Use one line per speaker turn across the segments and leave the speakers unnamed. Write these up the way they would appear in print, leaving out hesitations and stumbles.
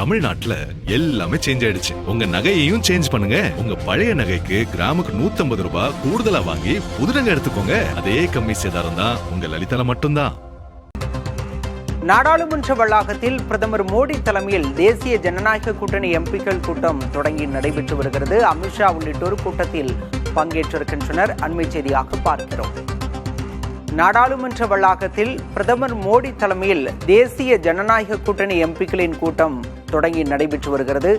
தமிழ்நாட்டுல எல்லாமே சேஞ்ச் ஆயிடுச்சு. உங்க நகையையும் சேஞ்ச் பண்ணுங்க. உங்க பழைய நகைக்கு கிராமுக்கு 150 ரூபாய் கூடுதலா வாங்கி புது நகை எடுத்துக்கோங்க. அதே கம்மி சேதாரம் தான் உங்க லலிதால மட்டும்தான்.
நாடாளுமன்ற வளாகத்தில் பிரதமர் மோடி தலைமையில் தேசிய ஜனநாயக கூட்டணி எம்பிக்கள் கூட்டம் தொடங்கி நடைபெற்று வருகிறது. அமித்ஷா உள்ளிட்டோர் கூட்டத்தில் பங்கேற்றிருக்கின்றனர். அண்மை செய்தியாக பார்க்கிறோம். நாடாளுமன்ற வளாகத்தில் பிரதமர் மோடி தலைமையில் தேசிய ஜனநாயக கூட்டணி எம்பிக்களின் கூட்டம் தொடங்கி நடைபெற்று வருகிறது.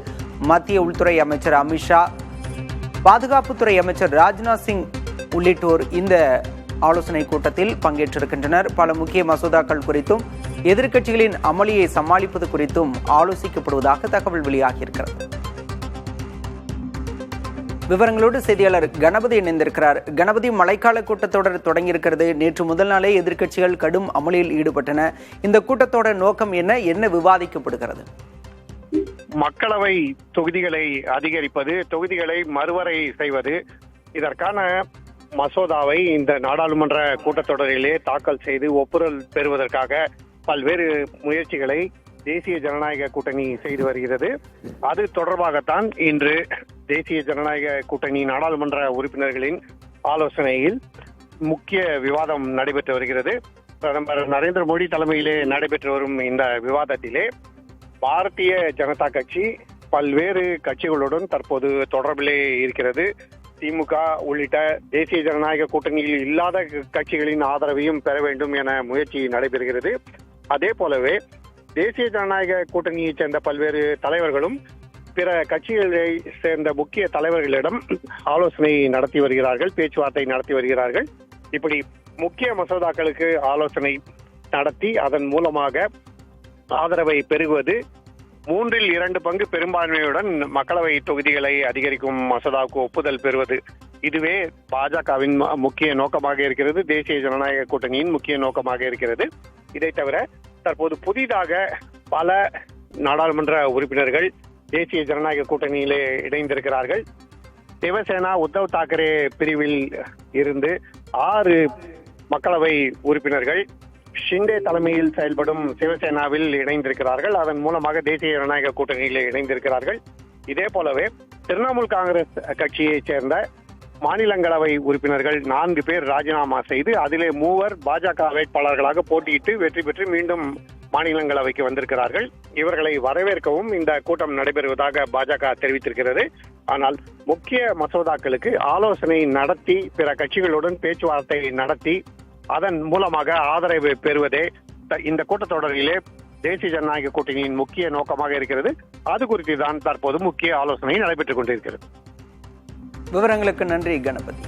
மத்திய உள்துறை அமைச்சர் அமித்ஷா, பாதுகாப்புத்துறை அமைச்சர் ராஜ்நாத் சிங் உள்ளிட்டோர் இந்த ஆலோசனை கூட்டத்தில் பங்கேற்றிருக்கின்றனர். பல முக்கிய மசோதாக்கள் குறித்தும் எதிர்க்கட்சிகளின் அமளியை சமாளிப்பது குறித்தும் ஆலோசிக்கப்படுவதாக தகவல் வெளியாகியிருக்கிறது. விவரங்களோடு செய்தியாளர் கணபதி இணைந்திருக்கிறார். கணபதி, மழைக்கால கூட்டத்தொடர் தொடங்கியிருக்கிறது. நேற்று முதல் நாளே எதிர்க்கட்சிகள் கடும் அமளியில் ஈடுபட்டன. இந்த கூட்டத்தோட நோக்கம் என்ன விவாதிக்கப்படுகிறது?
மக்களவை தொகுதிகளை அதிகரிப்பது, தொகுதிகளை மறுவரை செய்வது, இதற்கான மசோதாவை இந்த நாடாளுமன்ற கூட்டத்தொடரிலே தாக்கல் செய்து ஒப்புதல் பெறுவதற்காக பல்வேறு முயற்சிகளை தேசிய ஜனநாயக கூட்டணி செய்து வருகிறது. அது தொடர்பாகத்தான் இன்று தேசிய ஜனநாயக கூட்டணி நாடாளுமன்ற உறுப்பினர்களின் ஆலோசனையில் முக்கிய விவாதம் நடைபெற்று வருகிறது. பிரதமர் நரேந்திர மோடி தலைமையிலே நடைபெற்று வரும் இந்த விவாதத்திலே பாரதிய ஜனதா கட்சி பல்வேறு கட்சிகளுடன் தற்போது தொடர்பிலே இருக்கிறது. திமுக உள்ளிட்ட தேசிய ஜனநாயக கூட்டணியில் இல்லாத கட்சிகளின் ஆதரவையும் பெற வேண்டும் என முயற்சி நடைபெறுகிறது. அதே போலவே தேசிய ஜனநாயக கூட்டணியைச் சேர்ந்த பல்வேறு தலைவர்களும் பிற கட்சிகளை சேர்ந்த முக்கிய தலைவர்களிடம் ஆலோசனை நடத்தி வருகிறார்கள், பேச்சுவார்த்தை நடத்தி வருகிறார்கள். இப்படி முக்கிய மசோதாக்களுக்கு ஆலோசனை நடத்தி அதன் மூலமாக ஆதரவை பெறுவது, 3/2 பங்கு பெரும்பான்மையுடன் மக்களவை தொகுதிகளை அதிகரிக்கும் மசோதாவுக்கு ஒப்புதல் பெறுவது, இதுவே பாஜகவின் முக்கிய நோக்கமாக இருக்கிறது. தேசிய ஜனநாயக கூட்டணியின் முக்கிய நோக்கமாக இருக்கிறது. இதை தவிர தற்போது புதிதாக பல நாடாளுமன்ற உறுப்பினர்கள் தேசிய ஜனநாயக கூட்டணியிலே இணைந்திருக்கிறார்கள். சிவசேனா உத்தவ் தாக்கரே பிரிவில் இருந்து 6 மக்களவை உறுப்பினர்கள் ஷிண்டே தலைமையில் செயல்படும் சிவசேனாவில் இணைந்திருக்கிறார்கள். அதன் மூலமாக தேசிய ஜனநாயக கூட்டணியில் இணைந்திருக்கிறார்கள். இதே போலவே திரிணாமுல் காங்கிரஸ் கட்சியைச் சேர்ந்த மாநிலங்களவை உறுப்பினர்கள் 4 பேர் ராஜினாமா செய்து அதிலே 3 பாஜக வேட்பாளர்களாக போட்டியிட்டு வெற்றி பெற்று மீண்டும் மாநிலங்களவைக்கு வந்திருக்கிறார்கள். இவர்களை வரவேற்கவும் இந்த கூட்டம் நடைபெறுவதாக பாஜக தெரிவித்திருக்கிறது. ஆனால் முக்கிய மசோதாக்களுக்கு ஆலோசனை நடத்தி பிற கட்சிகளுடன் பேச்சுவார்த்தை நடத்தி அதன் மூலமாக ஆதரவை பெறுவதே இந்த கூட்டத்தொடரிலே தேசிய ஜனநாயக கூட்டணியின் முக்கிய நோக்கமாக இருக்கிறது. அது குறித்து தான் தற்போது முக்கிய ஆலோசனை நடைபெற்றுக் கொண்டிருக்கிறது.
விவரங்களுக்கு நன்றி கணபதி.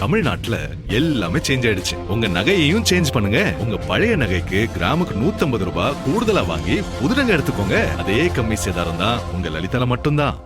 தமிழ்நாட்டுல எல்லாமே சேஞ்ச் ஆயிடுச்சு. உங்க நகையையும் சேஞ்ச் பண்ணுங்க. உங்க பழைய நகைக்கு கிராமுக்கு 150 ரூபாய் கூடுதலா வாங்கி புது நகை எடுத்துக்கோங்க. அதே கம்மி சேதாரம் தான் உங்க லலிதால மட்டும்தான்.